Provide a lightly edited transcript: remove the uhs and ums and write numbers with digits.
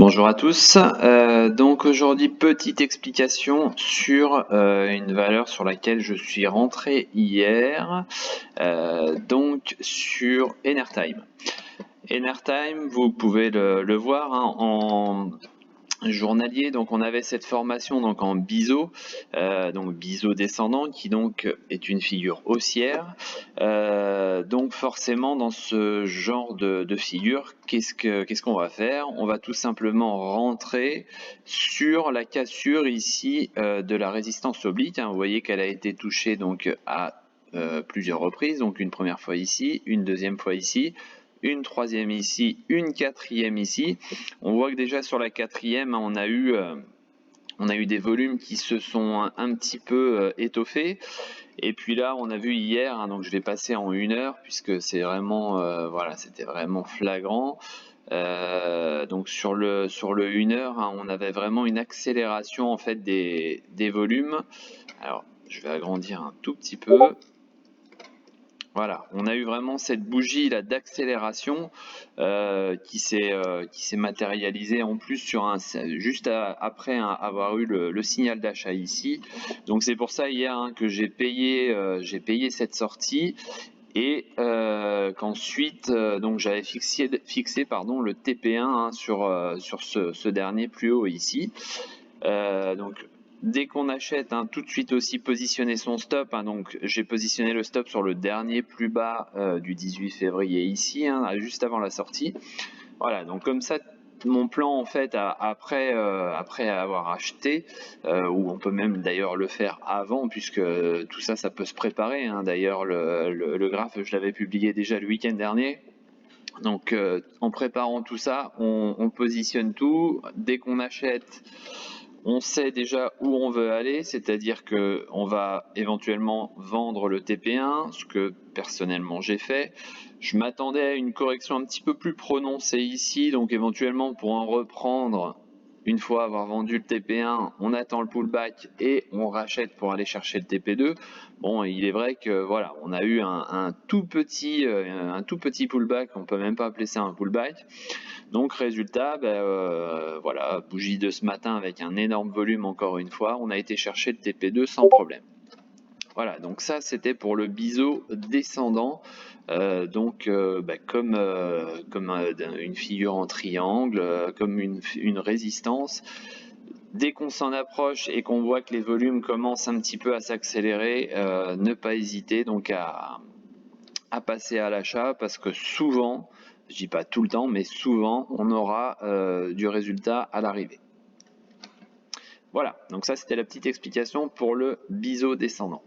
Bonjour à tous. Donc aujourd'hui, petite explication sur une valeur sur laquelle je suis rentré hier, donc sur Enertime. Enertime, vous pouvez le voir hein, en journalier. Donc on avait cette formation donc en biseau, donc biseau descendant qui donc est une figure haussière. Donc forcément dans ce genre de figure, qu'est-ce qu'on va faire? On va tout simplement rentrer sur la cassure ici de la résistance oblique. Hein. Vous voyez qu'elle a été touchée donc à plusieurs reprises, donc une première fois ici, une deuxième fois ici, une troisième ici, une quatrième ici. On voit que déjà sur la quatrième, on a eu des volumes qui se sont un petit peu étoffés. Et puis là, on a vu hier, hein, donc je vais passer en 1 heure puisque c'est vraiment, voilà, c'était vraiment flagrant. Donc sur le 1 heure, hein, on avait vraiment une accélération en fait des volumes. Alors, je vais agrandir un tout petit peu. Voilà, on a eu vraiment cette bougie là d'accélération qui s'est matérialisée en plus sur juste après avoir eu le signal d'achat ici. Donc c'est pour ça hier hein, que j'ai payé cette sortie et qu'ensuite donc j'avais fixé le TP1 hein, sur ce dernier plus haut ici. Donc dès qu'on achète, hein, tout de suite aussi positionner son stop. Hein, donc j'ai positionné le stop sur le dernier plus bas du 18 février ici, hein, juste avant la sortie. Voilà, donc comme ça, mon plan en fait après avoir acheté, ou on peut même d'ailleurs le faire avant, puisque tout ça, ça peut se préparer. Hein. D'ailleurs, le graphe, je l'avais publié déjà le week-end dernier. Donc en préparant tout ça, on positionne tout. Dès qu'on achète, on sait déjà où on veut aller, c'est-à-dire qu'on va éventuellement vendre le TP1, ce que personnellement j'ai fait. Je m'attendais à une correction un petit peu plus prononcée ici, donc éventuellement pour en reprendre, une fois avoir vendu le TP1, on attend le pullback et on rachète pour aller chercher le TP2. Bon, il est vrai que voilà, on a eu un tout petit pullback, on peut même pas appeler ça un pullback. Donc résultat, voilà, bougie de ce matin avec un énorme volume encore une fois, on a été chercher le TP2 sans problème. Voilà, donc ça c'était pour le biseau descendant, comme une figure en triangle, comme une résistance. Dès qu'on s'en approche et qu'on voit que les volumes commencent un petit peu à s'accélérer, ne pas hésiter donc à passer à l'achat parce que souvent, je dis pas tout le temps, mais souvent on aura du résultat à l'arrivée. Voilà, donc ça c'était la petite explication pour le biseau descendant.